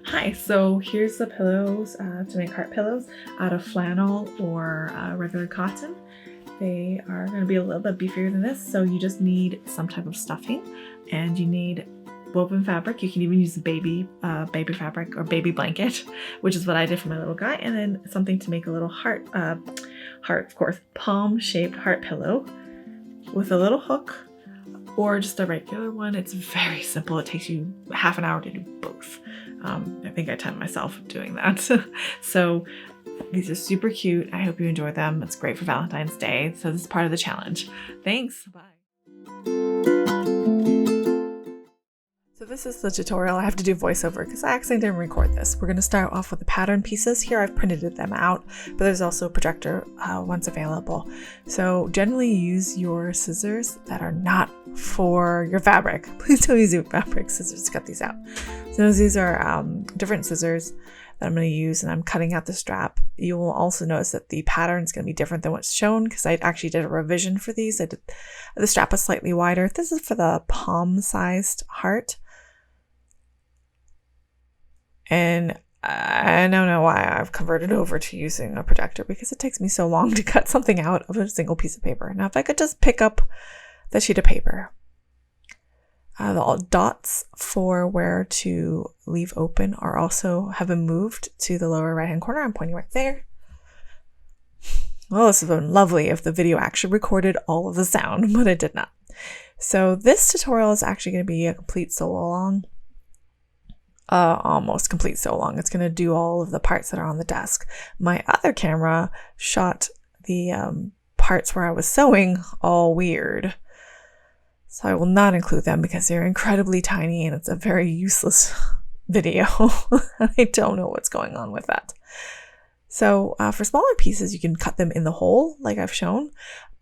Hi, so here's the pillows to make heart pillows out of flannel or regular cotton. They are going to be a little bit beefier than this, so you just need some type of stuffing, and you need woven fabric. You can even use baby fabric or baby blanket, which is what I did for my little guy, and then something to make a little heart, of course, palm-shaped heart pillow with a little hook or just a regular one. It's very simple. It takes you half an hour to do both. I think I timed myself doing that. So these are super cute. I hope you enjoy them. It's great for Valentine's Day. So this is part of the challenge. Thanks. Bye. So this is the tutorial. I have to do voiceover because I actually didn't record this. We're going to start off with the pattern pieces. Here I've printed them out, but there's also a projector once available. So generally use your scissors that are not for your fabric. Please don't use your fabric scissors to cut these out. So these are different scissors that I'm going to use, and I'm cutting out the strap. You will also notice that the pattern is going to be different than what's shown because I actually did a revision for these. The strap is slightly wider. This is for the palm-sized heart. And I don't know why I've converted over to using a projector because it takes me so long to cut something out of a single piece of paper. Now, if I could just pick up the sheet of paper, the dots for where to leave open have been moved to the lower right hand corner. I'm pointing right there. Well, this would have been lovely if the video actually recorded all of the sound, but it did not. So this tutorial is actually going to be a complete solo along. Almost complete so long. It's going to do all of the parts that are on the desk. My other camera shot the parts where I was sewing all weird. So I will not include them because they're incredibly tiny and it's a very useless video. I don't know what's going on with that. So for smaller pieces, you can cut them in the hole like I've shown.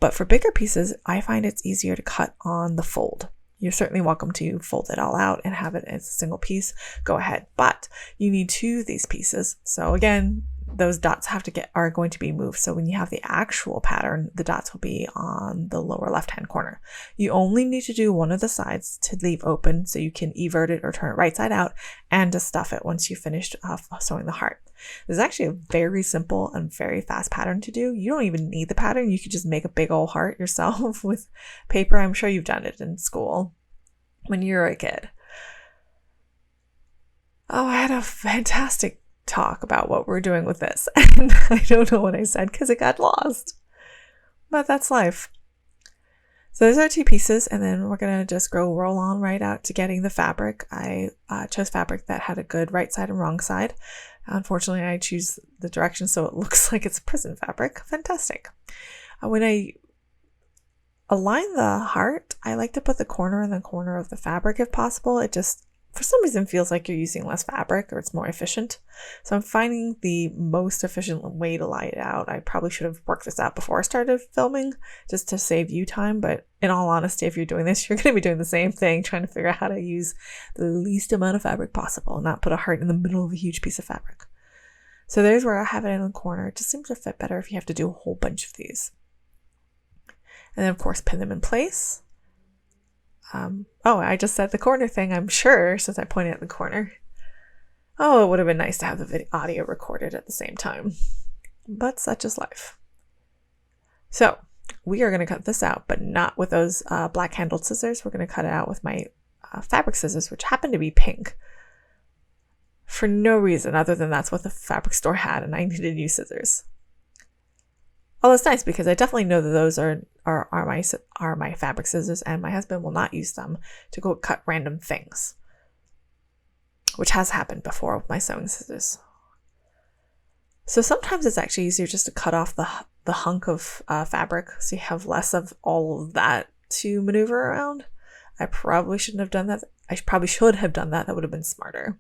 But for bigger pieces, I find it's easier to cut on the fold. You're certainly welcome to fold it all out and have it as a single piece. Go ahead, but you need two of these pieces. So again, those dots are going to be moved. So when you have the actual pattern, the dots will be on the lower left-hand corner. You only need to do one of the sides to leave open so you can evert it or turn it right side out and to stuff it once you've finished sewing the heart. This is actually a very simple and very fast pattern to do. You don't even need the pattern. You could just make a big old heart yourself with paper. I'm sure you've done it in school when you were a kid. Oh, I had a fantastic talk about what we're doing with this, and I don't know what I said because it got lost, but that's life. So there's our two pieces, and then we're gonna just roll on right out to getting the fabric. I chose fabric that had a good right side and wrong side. Unfortunately, I choose the direction so it looks like it's prison fabric. Fantastic. When I align the heart, I like to put the corner in the corner of the fabric if possible. It just, for some reason, feels like you're using less fabric or it's more efficient. So I'm finding the most efficient way to lie it out. I probably should have worked this out before I started filming just to save you time. But in all honesty, if you're doing this, you're going to be doing the same thing, trying to figure out how to use the least amount of fabric possible and not put a heart in the middle of a huge piece of fabric. So there's where I have it in the corner. It just seems to fit better if you have to do a whole bunch of these. And then, of course, pin them in place. I just said the corner thing, I'm sure, since I pointed at the corner. Oh, it would have been nice to have the audio recorded at the same time. But such is life. So we are going to cut this out, but not with those black-handled scissors. We're going to cut it out with my fabric scissors, which happen to be pink. For no reason other than that's what the fabric store had, and I needed new scissors. Well, it's nice because I definitely know that those are my fabric scissors, and my husband will not use them to go cut random things, which has happened before with my sewing scissors. So sometimes it's actually easier just to cut off the hunk of fabric so you have less of all of that to maneuver around. I probably shouldn't have done that. I probably should have done that. That would have been smarter.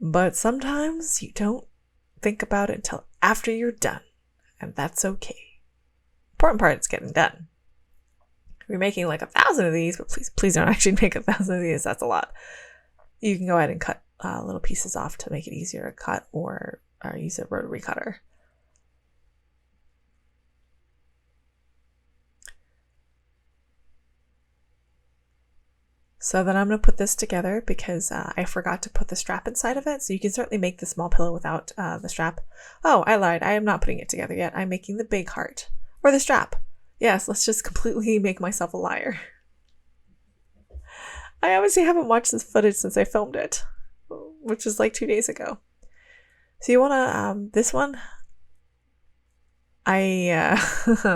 But sometimes you don't think about it until after you're done. And that's okay. Important part is getting done. We're making like 1,000 of these, but please don't actually make 1,000 of these. That's a lot. You can go ahead and cut little pieces off to make it easier to cut, or use a rotary cutter. So then I'm going to put this together because I forgot to put the strap inside of it. So you can certainly make the small pillow without the strap. Oh, I lied. I am not putting it together yet. I'm making the big heart. Or the strap. Yes, let's just completely make myself a liar. I obviously haven't watched this footage since I filmed it, which is like 2 days ago. So you want to, this one, I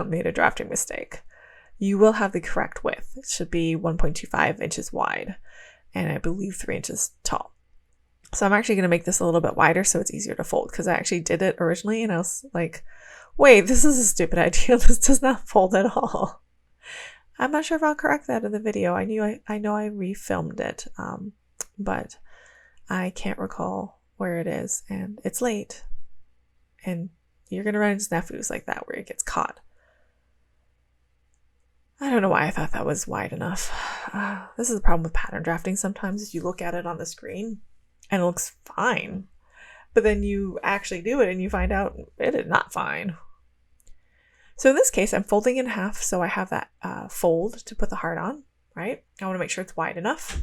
made a drafting mistake. You will have the correct width. It should be 1.25 inches wide and I believe 3 inches tall. So I'm actually going to make this a little bit wider so it's easier to fold because I actually did it originally and I was like, wait, this is a stupid idea. This does not fold at all. I'm not sure if I'll correct that in the video. I know I refilmed it, but I can't recall where it is and it's late and you're going to run into snafus like that where it gets caught. I don't know why I thought that was wide enough. This is the problem with pattern drafting sometimes is you look at it on the screen and it looks fine, but then you actually do it and you find out it is not fine. So in this case, I'm folding in half so I have that fold to put the heart on, right? I want to make sure it's wide enough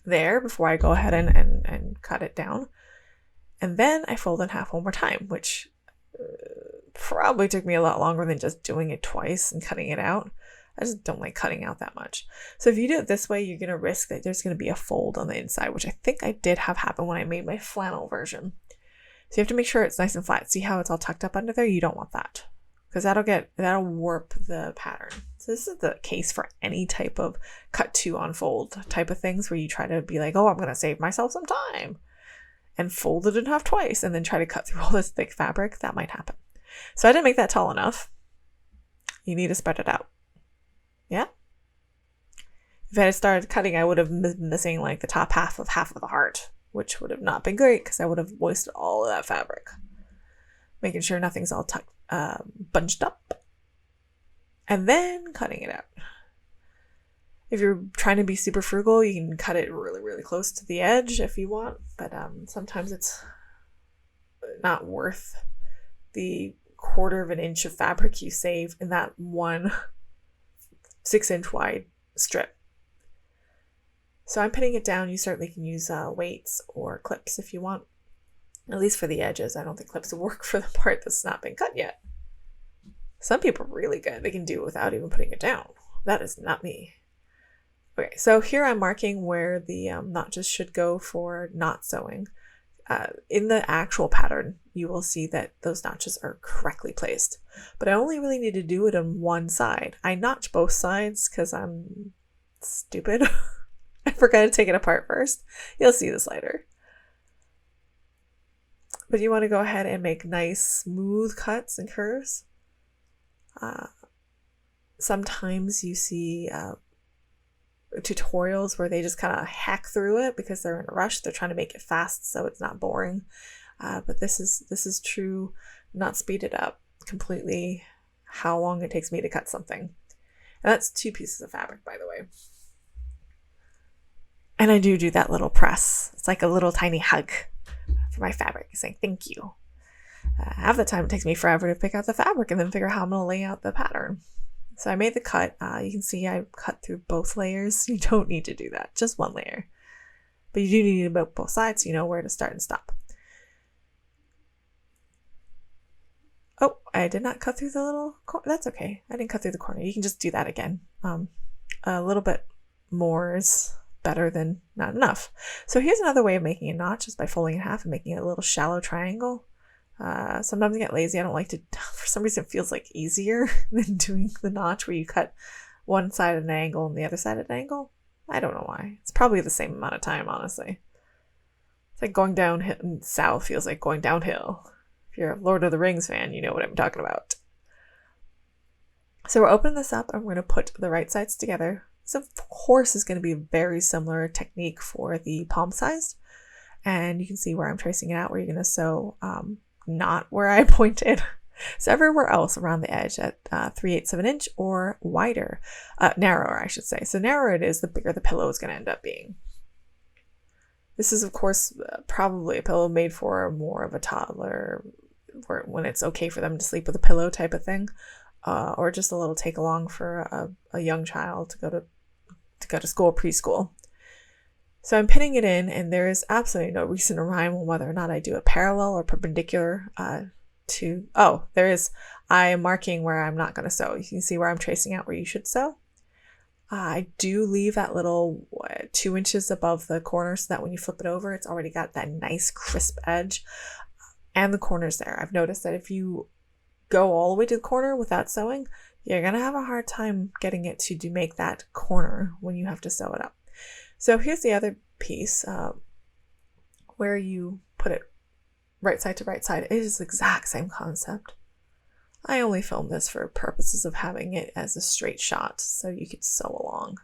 there before I go ahead and cut it down. And then I fold in half one more time, which probably took me a lot longer than just doing it twice and cutting it out. I just don't like cutting out that much. So if you do it this way, you're going to risk that there's going to be a fold on the inside, which I think I did have happen when I made my flannel version. So you have to make sure it's nice and flat. See how it's all tucked up under there? You don't want that because that'll warp the pattern. So this is the case for any type of cut to on fold type of things where you try to be like, oh, I'm going to save myself some time and fold it in half twice and then try to cut through all this thick fabric. That might happen. So I didn't make that tall enough. You need to spread it out. Yeah? If I had started cutting, I would have been missing like the top half of the heart, which would have not been great because I would have wasted all of that fabric. Making sure nothing's all bunched up. And then cutting it out. If you're trying to be super frugal, you can cut it really, really close to the edge if you want. But sometimes it's not worth the 1/4 of an inch of fabric you save in that one 6-inch wide strip. So I'm pinning it down. You certainly can use weights or clips if you want, at least for the edges. I don't think clips will work for the part that's not been cut yet. Some people are really good. They can do it without even putting it down. That is not me. Okay, so here I'm marking where the notches should go for knot sewing. In the actual pattern, you will see that those notches are correctly placed, but I only really need to do it on one side. I notch both sides because I'm stupid. I forgot to take it apart first. You'll see this later. But you want to go ahead and make nice smooth cuts and curves. Sometimes you see tutorials where they just kind of hack through it because they're in a rush. They're trying to make it fast so it's not boring. But this is true, not speed it up completely, how long it takes me to cut something. And that's 2 pieces of fabric, by the way. And I do that little press. It's like a little tiny hug for my fabric, saying thank you. Half the time it takes me forever to pick out the fabric and then figure out how I'm going to lay out the pattern. So I made the cut. You can see I cut through both layers. You don't need to do that, just one layer. But you do need to make both sides so you know where to start and stop. Oh, I did not cut through the little corner. That's okay. I didn't cut through the corner. You can just do that again. A little bit more is better than not enough. So here's another way of making a notch, is by folding in half and making a little shallow triangle. Sometimes I get lazy. I don't like to, for some reason it feels like easier than doing the notch where you cut one side at an angle and the other side at an angle. I don't know why. It's probably the same amount of time, honestly. It's like going down south feels like going downhill. If you're a Lord of the Rings fan, you know what I'm talking about. So we're opening this up and we're going to put the right sides together. So of course is going to be a very similar technique for the palm size. And you can see where I'm tracing it out, where you're going to sew not where I pointed. So everywhere else around the edge at 3/8 of an inch or wider, narrower, I should say. So narrower it is, the bigger the pillow is going to end up being. This is, of course, probably a pillow made for more of a toddler, when it's okay for them to sleep with a pillow type of thing, or just a little take along for a young child to to go to school, preschool. So I'm pinning it in, and there is absolutely no reason to rhyme on whether or not I do it parallel or perpendicular there is. I am marking where I'm not going to sew. You can see where I'm tracing out where you should sew. I do leave that little 2 inches above the corner so that when you flip it over, it's already got that nice crisp edge and the corners there. I've noticed that if you go all the way to the corner without sewing, you're going to have a hard time getting it to make that corner when you have to sew it up. So here's the other piece where you put it right side to right side. It is the exact same concept. I only filmed this for purposes of having it as a straight shot so you could sew along.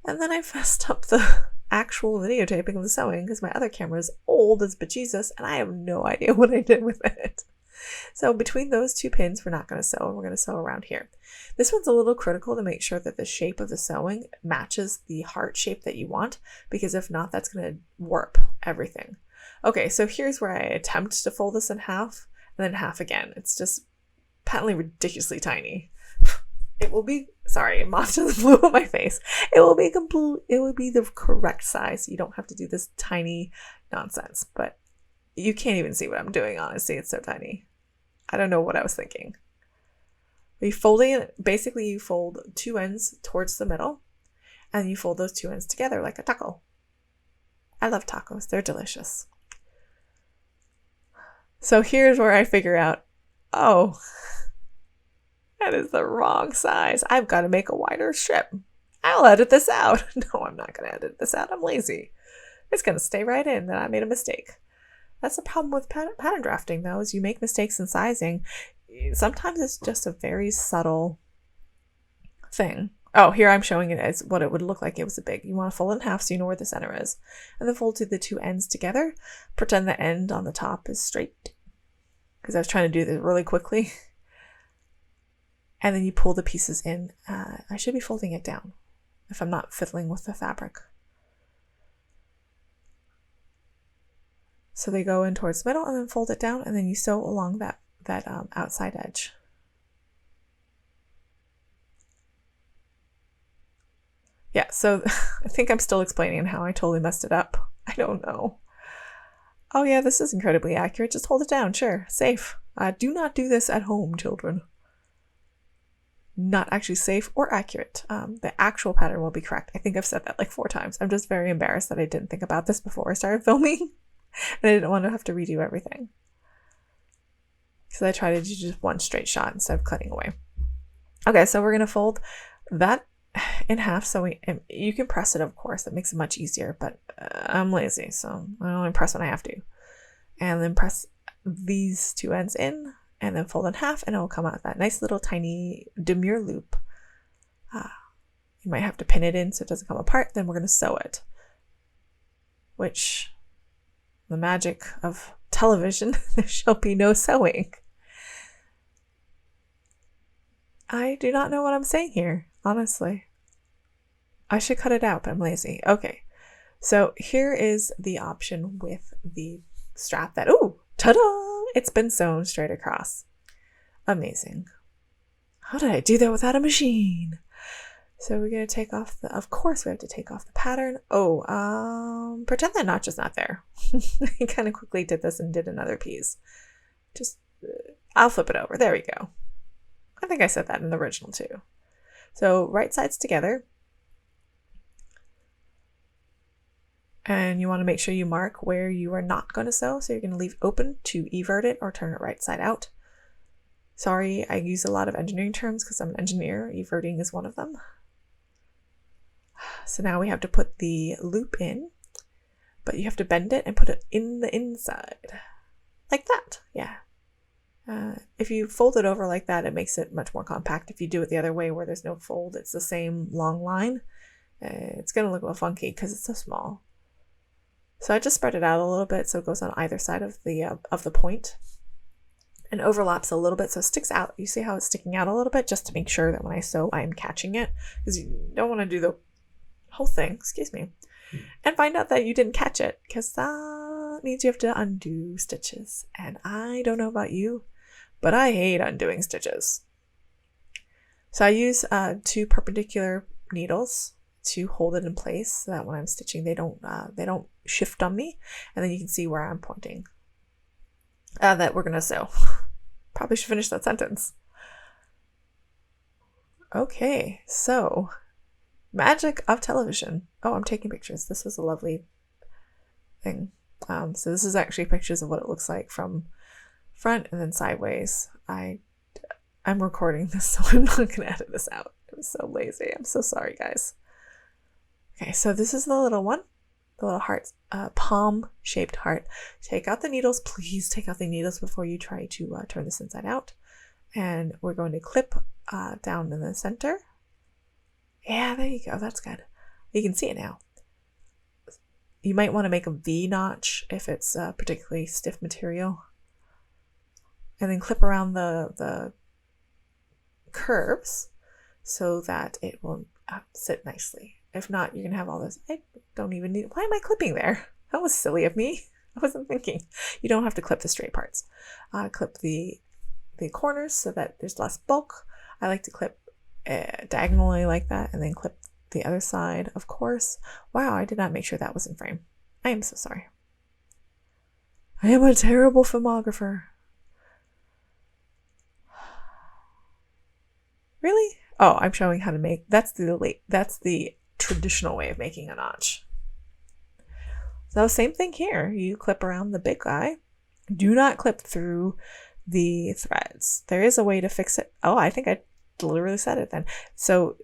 And then I messed up the actual videotaping of the sewing because my other camera is old as bejesus and I have no idea what I did with it. So between those 2 pins, we're not going to sew. We're going to sew around here. This one's a little critical to make sure that the shape of the sewing matches the heart shape that you want, because if not, that's going to warp everything. Okay, so here's where I attempt to fold this in half and then half again. It's just patently ridiculously tiny. It will be, sorry, moth just blew up my face. It will be the correct size. You don't have to do this tiny nonsense, but you can't even see what I'm doing, honestly. It's so tiny. I don't know what I was thinking. You fold 2 ends towards the middle, and you fold those 2 ends together like a taco. I love tacos. They're delicious. So here's where I figure out, oh, that is the wrong size. I've got to make a wider strip. I'll edit this out. No, I'm not going to edit this out. I'm lazy. It's going to stay right in that I made a mistake. That's the problem with pattern drafting, though, is you make mistakes in sizing. Sometimes it's just a very subtle thing. Oh, here I'm showing it as what it would look like if it was a big. You want to fold it in half so you know where the center is. And then fold the 2 ends together. Pretend the end on the top is straight. Because I was trying to do this really quickly. And then you pull the pieces in. I should be folding it down if I'm not fiddling with the fabric. So they go in towards the middle and then fold it down, and then you sew along that outside edge. Yeah, so I think I'm still explaining how I totally messed it up. I don't know. Oh yeah, this is incredibly accurate. Just hold it down, sure, safe. Do not do this at home, children. Not actually safe or accurate. The actual pattern will be correct. I think I've said that like 4 times. I'm just very embarrassed that I didn't think about this before I started filming. And I didn't want to have to redo everything. So I tried to do just one straight shot instead of cutting away. Okay, so we're going to fold that in half. So you can press it, of course. That makes it much easier, but I'm lazy, so I only press when I have to. And then press these 2 ends in, and then fold in half, and it will come out that nice little tiny demure loop. You might have to pin it in so it doesn't come apart. Then we're going to sew it, which, the magic of television, there shall be no sewing. I do not know what I'm saying here, honestly. I should cut it out, but I'm lazy. Okay, so here is the option with the strap that, ooh, ta-da! It's been sewn straight across. Amazing. How did I do that without a machine? So we're going to take off of course we have to take off the pattern. Oh, pretend that notch is not there. I kind of quickly did this and did another piece. I'll flip it over. There we go. I think I said that in the original too. So right sides together. And you want to make sure you mark where you are not going to sew. So you're going to leave open to evert it or turn it right side out. Sorry, I use a lot of engineering terms because I'm an engineer. Everting is one of them. So now we have to put the loop in, but you have to bend it and put it in the inside. Like that, yeah. If you fold it over like that, it makes it much more compact. If you do it the other way where there's no fold, it's the same long line. It's going to look a little funky because it's so small. So I just spread it out a little bit so it goes on either side of the point and overlaps a little bit so it sticks out. You see how it's sticking out a little bit just to make sure that when I sew, I'm catching it, because you don't want to do the whole thing, excuse me, and find out that you didn't catch it, because that means you have to undo stitches. And I don't know about you, but I hate undoing stitches. So I use 2 perpendicular needles to hold it in place so that when I'm stitching, they don't shift on me. And then you can see where I'm pointing. That we're gonna sew. Probably should finish that sentence. Okay, so magic of television. Oh, I'm taking pictures. This is a lovely thing. So this is actually pictures of what it looks like from front and then sideways. I'm recording this, so I'm not gonna edit this out. I'm so lazy. I'm so sorry, guys. Okay, so this is the little one, the little heart, palm-shaped heart. Take out the needles. Please take out the needles before you try to turn this inside out. And we're going to clip down in the center. Yeah, there you go. That's good. You can see it now. You might want to make a V notch if it's particularly stiff material. And then clip around the curves so that it will sit nicely. If not, you're going to have all this. I don't even need. Why am I clipping there? That was silly of me. I wasn't thinking. You don't have to clip the straight parts. Clip the corners so that there's less bulk. I like to clip diagonally like that and then clip the other side, of course. Wow, I did not make sure that was in frame. I am so sorry. I am a terrible filmographer. Really? Oh, I'm showing how to make, that's the traditional way of making a notch. So same thing here. You clip around the big guy. Do not clip through the threads. There is a way to fix it. Oh, I think I literally said it then. So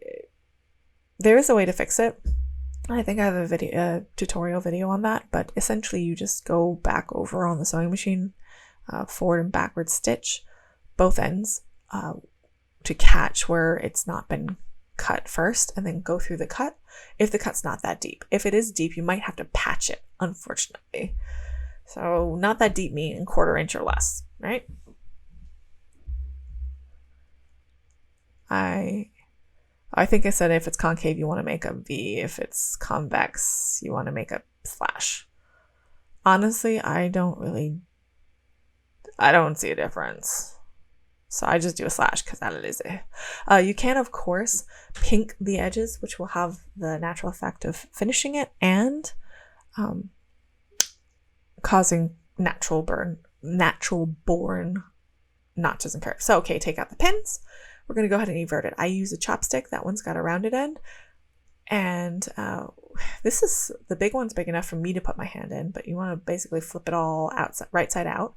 there is a way to fix it. I think I have a tutorial video on that, but essentially you just go back over on the sewing machine, forward and backward stitch both ends to catch where it's not been cut first, and then go through the cut if the cut's not that deep. If it is deep, you might have to patch it, unfortunately. So not that deep, meaning 1/4 inch or less, right? I think I said if it's concave, you want to make a V. If it's convex, you want to make a slash. Honestly, I don't see a difference. So I just do a slash because that is it. You can, of course, pink the edges, which will have the natural effect of finishing it and causing natural born notches and curves. So, okay, take out the pins. We're going to go ahead and invert it. I use a chopstick. That one's got a rounded end. And this is, the big one's big enough for me to put my hand in, but you want to basically flip it all outside, right side out.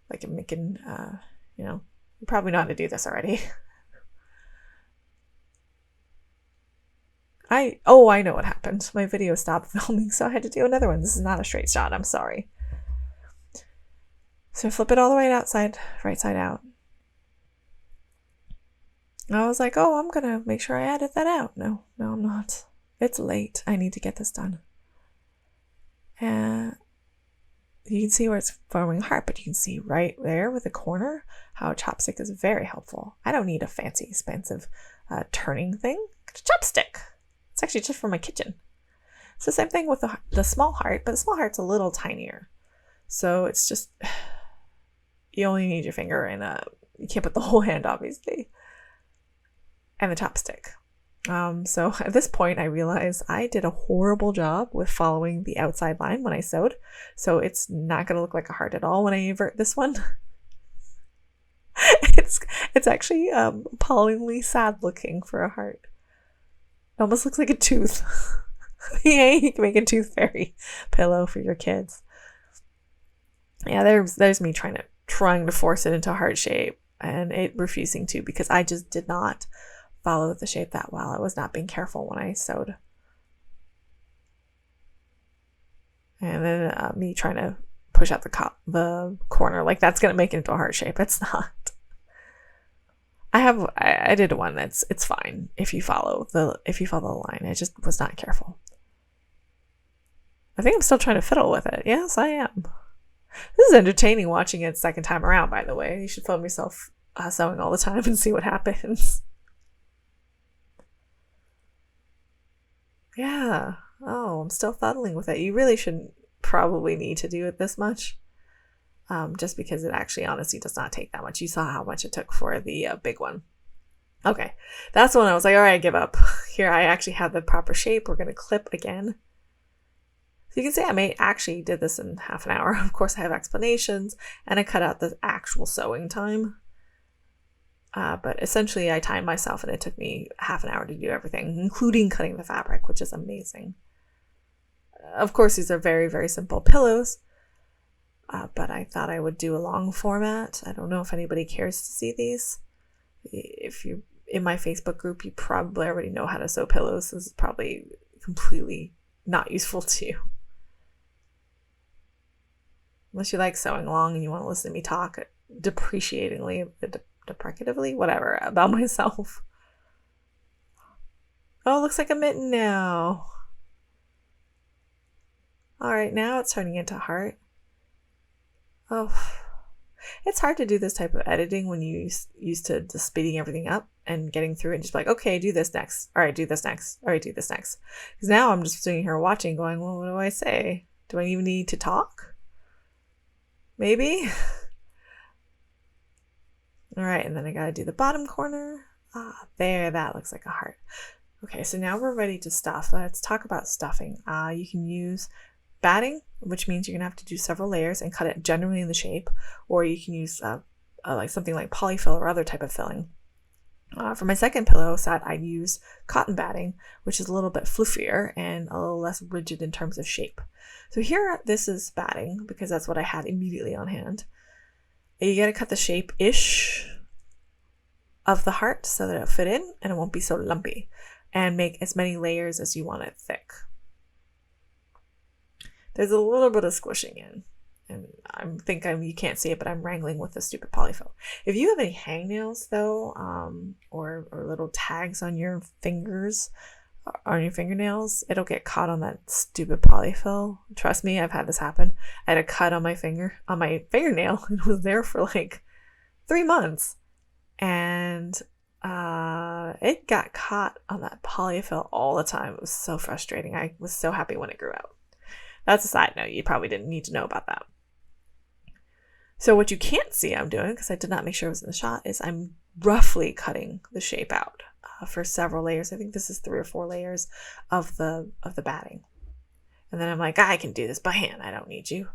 Like I'm making, you probably know how to do this already. I know what happened. My video stopped filming, so I had to do another one. This is not a straight shot. I'm sorry. So flip it all the way outside, right side out. I was like, oh, I'm going to make sure I edit that out. No, I'm not. It's late. I need to get this done. And you can see where it's forming a heart, but you can see right there with the corner how a chopstick is very helpful. I don't need a fancy, expensive turning thing. It's a chopstick. It's actually just for my kitchen. It's the same thing with the small heart, but the small heart's a little tinier. So it's just, you only need your finger and you can't put the whole hand, obviously. And the chopstick. So at this point, I realized I did a horrible job with following the outside line when I sewed. So it's not going to look like a heart at all when I invert this one. It's actually appallingly sad looking for a heart. It almost looks like a tooth. Yeah, you can make a tooth fairy pillow for your kids. Yeah, there's me trying to force it into heart shape and it refusing to because I just did not follow the shape that well. I was not being careful when I sewed. And then me trying to push out the corner like that's going to make it into a heart shape. It's not. I did one it's fine if you follow the line. I just was not careful. I think I'm still trying to fiddle with it. Yes, I am. This is entertaining watching it second time around, by the way. You should film yourself sewing all the time and see what happens. Yeah. Oh, I'm still fuddling with it. You really shouldn't probably need to do it this much. Just because it actually honestly does not take that much. You saw how much it took for the big one. Okay, that's when I was like, all right, I give up. Here, I actually have the proper shape. We're going to clip again. So you can see I actually did this in half an hour. Of course, I have explanations, and I cut out the actual sewing time. But essentially, I timed myself, and it took me half an hour to do everything, including cutting the fabric, which is amazing. Of course, these are very, very simple pillows, but I thought I would do a long format. I don't know if anybody cares to see these. If you're in my Facebook group, you probably already know how to sew pillows. This is probably completely not useful to you. Unless you like sewing long and you want to listen to me talk depreciatingly, deprecatively, whatever, about myself. Oh, it looks like a mitten now. All right, now it's turning into a heart. Oh, it's hard to do this type of editing when you used to just speeding everything up and getting through it and just be like, okay, do this next. All right, do this next. All right, do this next. Because now I'm just sitting here watching going, well, what do I say? Do I even need to talk? Maybe. All right, and then I got to do the bottom corner. There, that looks like a heart. Okay, so now we're ready to stuff. Let's talk about stuffing. You can use batting, which means you're gonna have to do several layers and cut it generally in the shape, or you can use like something like polyfill or other type of filling. For my second pillow set, I used cotton batting, which is a little bit fluffier and a little less rigid in terms of shape. So here, this is batting because that's what I had immediately on hand. You gotta cut the shape-ish of the heart so that it'll fit in and it won't be so lumpy, and make as many layers as you want it thick. There's a little bit of squishing in, and you can't see it, but I'm wrangling with the stupid polyfill. If you have any hangnails though, or little tags on your fingers, on your fingernails, it'll get caught on that stupid polyfill. Trust me, I've had this happen. I had a cut on my fingernail, and it was there for like 3 months, and it got caught on that polyfill all the time. It was so frustrating. I was so happy when it grew out. That's a side note. You probably didn't need to know about that. So what you can't see I'm doing, because I did not make sure it was in the shot, is I'm roughly cutting the shape out for several layers. I think this is 3 or 4 layers of the batting. And then I'm like, I can do this by hand. I don't need you.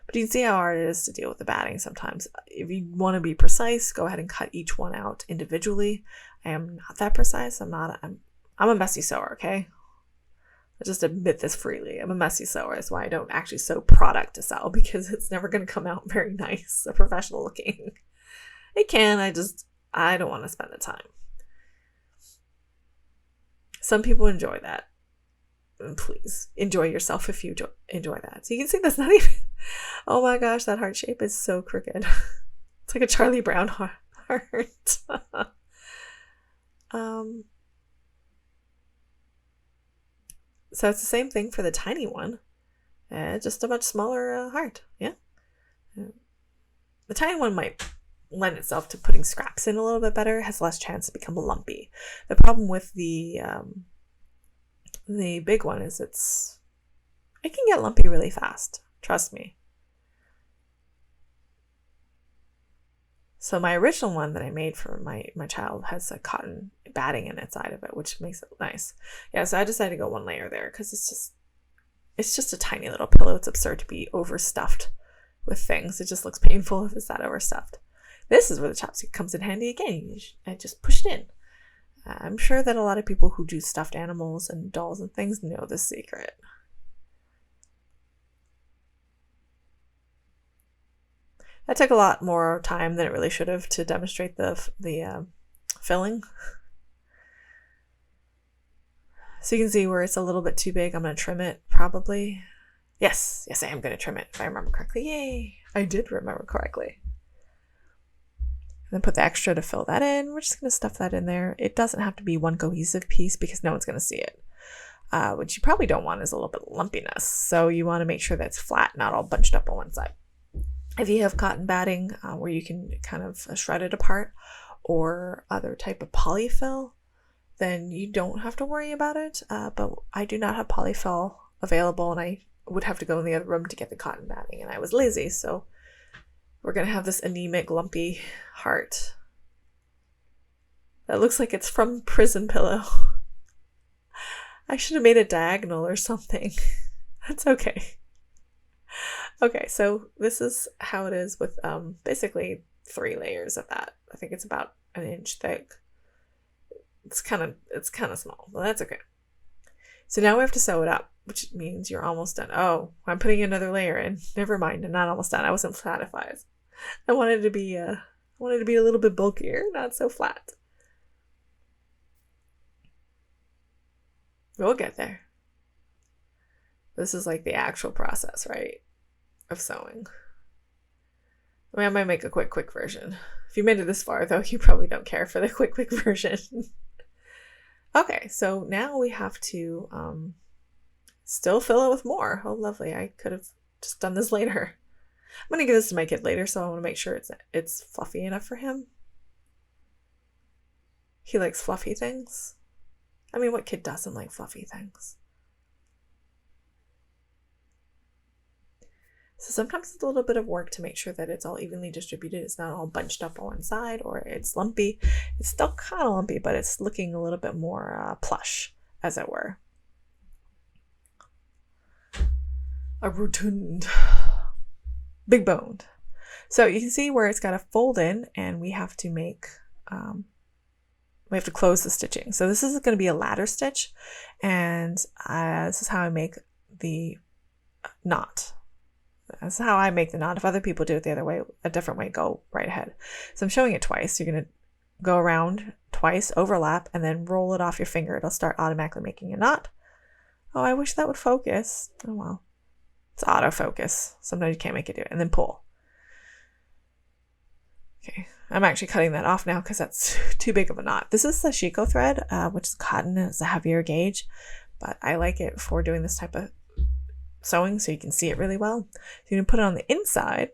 But you can see how hard it is to deal with the batting sometimes. If you want to be precise, go ahead and cut each one out individually. I am not that precise. I'm a messy sewer, okay? I'll just admit this freely. I'm a messy sewer. That's why I don't actually sew product to sell, because it's never going to come out very nice or professional looking. It can, I don't want to spend the time. Some people enjoy that. And please enjoy yourself if you enjoy that. So you can see that's not even, oh my gosh, that heart shape is so crooked. It's like a Charlie Brown heart. So it's the same thing for the tiny one, just a much smaller heart. Yeah, the tiny one might lend itself to putting scraps in a little bit better. It has less chance to become lumpy. The problem with the big one is it can get lumpy really fast. Trust me. So my original one that I made for my child has a cotton batting in inside of it, which makes it nice. Yeah, so I decided to go 1 layer there because it's just a tiny little pillow. It's absurd to be overstuffed with things. It just looks painful if it's that overstuffed. This is where the chopstick comes in handy again. I just push it in. I'm sure that a lot of people who do stuffed animals and dolls and things know this secret. That took a lot more time than it really should have to demonstrate the filling. So you can see where it's a little bit too big. I'm going to trim it, probably. Yes, I am going to trim it, if I remember correctly. Yay! I did remember correctly. And then put the extra to fill that in. We're just going to stuff that in there. It doesn't have to be one cohesive piece because no one's going to see it. What you probably don't want is a little bit of lumpiness. So you want to make sure that it's flat, not all bunched up on one side. If you have cotton batting where you can kind of shred it apart, or other type of polyfill, then you don't have to worry about it. But I do not have polyfill available, and I would have to go in the other room to get the cotton batting, and I was lazy, so we're going to have this anemic, lumpy heart. That looks like it's from Prison Pillow. I should have made it diagonal or something. That's okay. Okay, so this is how it is with basically 3 layers of that. I think it's about an inch thick. It's kind of small, but that's okay. So now we have to sew it up, which means you're almost done. Oh, I'm putting another layer in. Never mind, I'm not almost done. I wasn't satisfied. I wanted to be a little bit bulkier, not so flat. We'll get there. This is like the actual process, right? Of sewing. I mean, I might make a quick version. If you made it this far, though, you probably don't care for the quick version. Okay, so now we have to still fill it with more. Oh, lovely. I could have just done this later. I'm going to give this to my kid later, so I want to make sure it's fluffy enough for him. He likes fluffy things. I mean, what kid doesn't like fluffy things? So sometimes it's a little bit of work to make sure that it's all evenly distributed. It's not all bunched up on one side, or it's lumpy. It's still kind of lumpy, but it's looking a little bit more plush, as it were. A rotund, big boned. So you can see where it's got to fold in, and we have to make, we have to close the stitching. So this is going to be a ladder stitch, and this is how I make the knot. That's how I make the knot. If other people do it the other way, a different way, go right ahead. So I'm showing it twice. You're going to go around twice, overlap, and then roll it off your finger. It'll start automatically making a knot. Oh, I wish that would focus. Oh, well. It's autofocus. Sometimes you can't make it do it. And then pull. Okay. I'm actually cutting that off now because that's too big of a knot. This is the Shiko thread, which is cotton. It's a heavier gauge, but I like it for doing this type of sewing so you can see it really well. So you can put it on the inside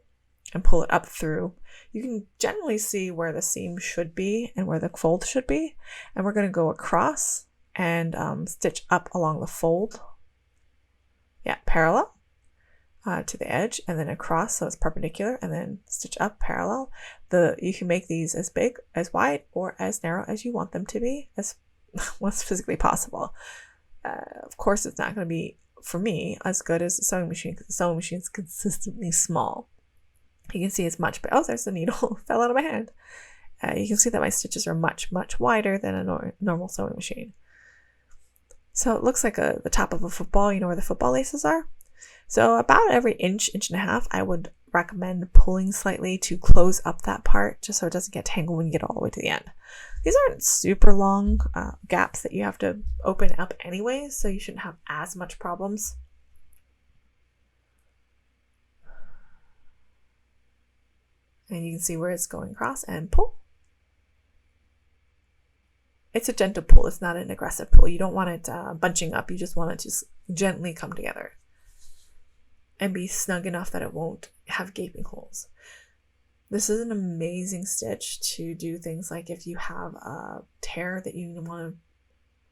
and pull it up through. You can generally see where the seam should be and where the fold should be. And we're going to go across and stitch up along the fold. Yeah, parallel to the edge, and then across so it's perpendicular, and then stitch up parallel. You can make these as big, as wide, or as narrow as you want them to be, as what's physically possible. Of course, it's not going to be, for me, as good as the sewing machine, because the sewing machine is consistently small. You can see it's much bigger. Oh, there's the needle. Fell out of my hand. You can see that my stitches are much wider than a normal sewing machine. So it looks like the top of a football. You know where the football laces are? So about every inch and a half, I would recommend pulling slightly to close up that part, just so it doesn't get tangled when you get all the way to the end. These aren't super long gaps that you have to open up anyway, so you shouldn't have as much problems. And you can see where it's going across, and pull. It's a gentle pull. It's not an aggressive pull. You don't want it bunching up. You just want it to just gently come together and be snug enough that it won't have gaping holes. This is an amazing stitch to do things like if you have a tear that you want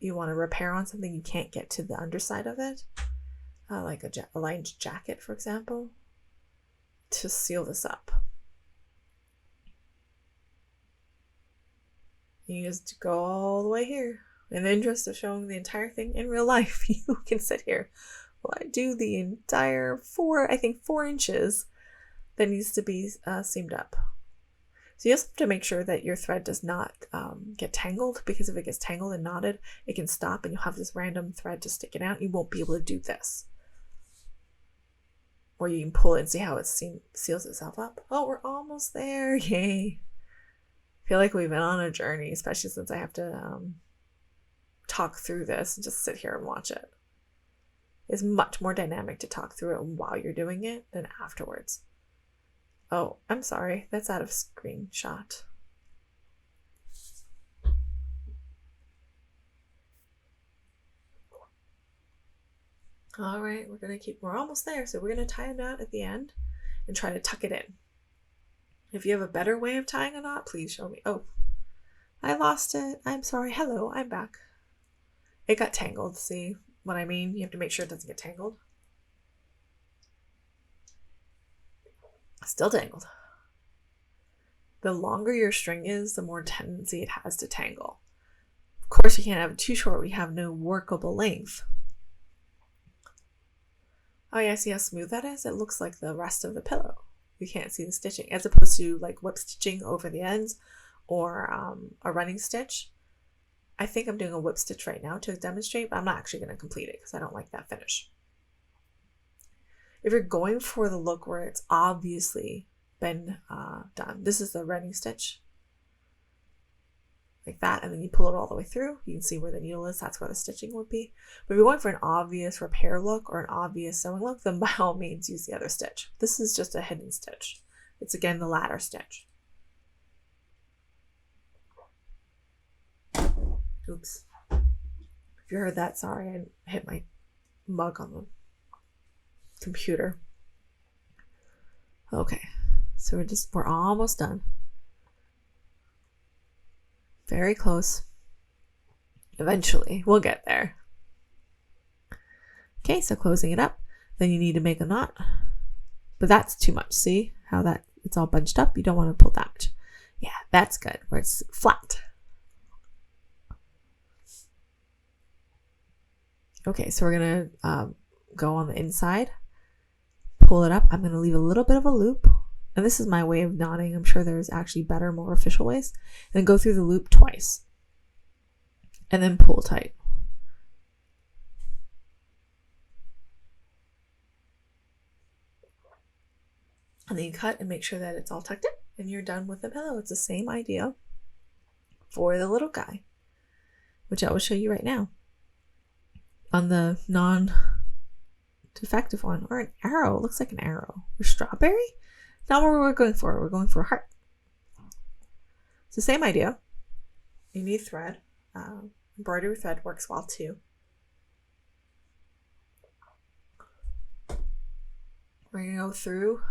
to repair on something, you can't get to the underside of it, like a lined jacket, for example, to seal this up. You just go all the way here. In the interest of showing the entire thing in real life, you can sit here. Well, I do the entire 4 inches that needs to be seamed up. So you just have to make sure that your thread does not get tangled, because if it gets tangled and knotted, it can stop and you'll have this random thread just sticking out. You won't be able to do this. Or you can pull it and see how it seals itself up. Oh, we're almost there. Yay. I feel like we've been on a journey, especially since I have to talk through this and just sit here and watch it. It's much more dynamic to talk through it while you're doing it than afterwards. Oh, I'm sorry. That's out of screenshot. All right, we're almost there. So we're going to tie a knot at the end and try to tuck it in. If you have a better way of tying a knot, please show me. Oh, I lost it. I'm sorry. Hello, I'm back. It got tangled. See what I mean? You have to make sure it doesn't get tangled. Still tangled. The longer your string is, the more tendency it has to tangle. Of course, you can't have it too short. We have no workable length. Oh yeah, see how smooth that is? It looks like the rest of the pillow. You can't see the stitching, as opposed to like whip stitching over the ends or a running stitch. I think I'm doing a whip stitch right now to demonstrate, but I'm not actually going to complete it because I don't like that finish. If you're going for the look where it's obviously been done, this is the running stitch, like that, and then you pull it all the way through. You can see where the needle is. That's where the stitching would be. But if you're going for an obvious repair look or an obvious sewing look, then by all means use the other stitch. This is just a hidden stitch. It's again the ladder stitch. Oops. If you heard that, sorry, I hit my mug on the computer. Okay, so we're almost done. Very close. Eventually, we'll get there. Okay, so closing it up, then you need to make a knot. But that's too much. See how that it's all bunched up? You don't want to pull that much. Yeah, that's good, where it's flat. Okay, so we're gonna go on the inside, pull it up. I'm gonna leave a little bit of a loop. And this is my way of knotting. I'm sure there's actually better, more official ways. Then go through the loop twice. And then pull tight. And then you cut and make sure that it's all tucked in. And you're done with the pillow. It's the same idea for the little guy, which I will show you right now. On the non-defective one, or an arrow. It looks like an arrow. Or strawberry? Not what we're going for. We're going for a heart. It's the same idea. You need thread. Embroidery thread works well too. We're going to go through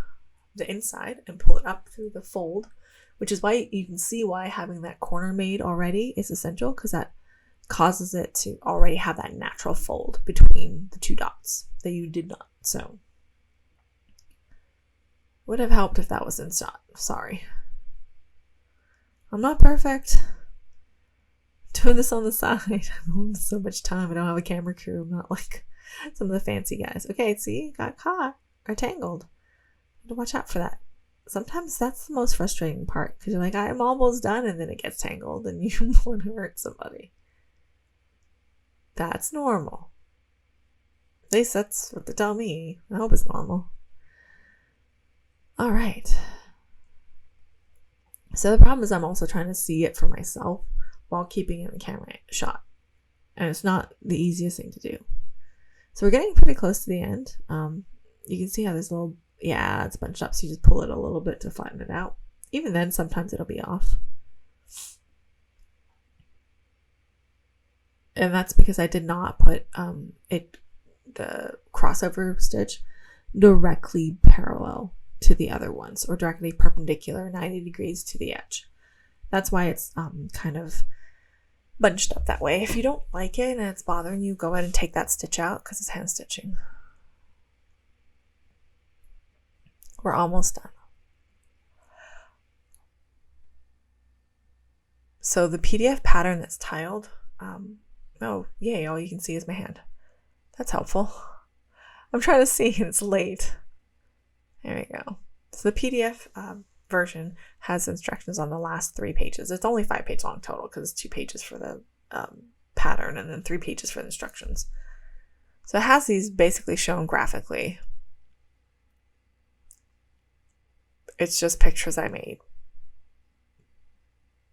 the inside and pull it up through the fold, which is why you can see why having that corner made already is essential, because that causes it to already have that natural fold between the two dots that you did not sew. Would have helped if that was in shot. Sorry. I'm not perfect. Doing this on the side. I don't have so much time. I don't have a camera crew. I'm not like some of the fancy guys. Okay, see? Got caught or tangled. Watch out for that. Sometimes that's the most frustrating part, because you're like, I'm almost done, and then it gets tangled and you want to hurt somebody. That's normal. At least that's what they tell me. I hope it's normal. All right. So the problem is I'm also trying to see it for myself while keeping it in camera shot. And it's not the easiest thing to do. So we're getting pretty close to the end. You can see how there's a little, yeah, it's bunched up. So you just pull it a little bit to flatten it out. Even then, sometimes it'll be off. And that's because I did not put the crossover stitch directly parallel to the other ones, or directly perpendicular 90 degrees to the edge. That's why it's kind of bunched up that way. If you don't like it and it's bothering you, go ahead and take that stitch out, because it's hand stitching. We're almost done. So the PDF pattern that's tiled, oh yay, all you can see is my hand. That's helpful. I'm trying to see and it's late. There we go. So the PDF version has instructions on the last 3 pages. It's only 5 pages long total, because it's 2 pages for the pattern and then 3 pages for the instructions. So it has these basically shown graphically. It's just pictures I made.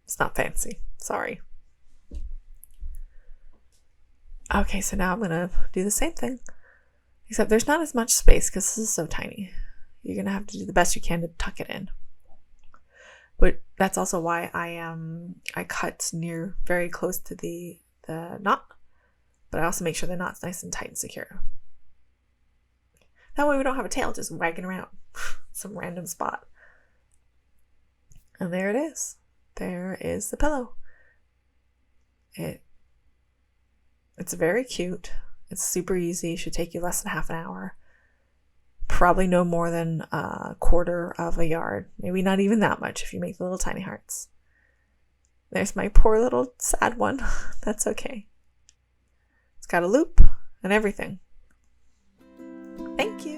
It's not fancy. Sorry. Okay, so now I'm going to do the same thing, except there's not as much space because this is so tiny. You're going to have to do the best you can to tuck it in. But that's also why I cut near very close to the knot, but I also make sure the knot's nice and tight and secure. That way we don't have a tail just wagging around some random spot. And there it is. There is the pillow. It's very cute. It's super easy. It should take you less than half an hour. Probably no more than a quarter of a yard. Maybe not even that much if you make the little tiny hearts. There's my poor little sad one. That's okay. It's got a loop and everything. Thank you.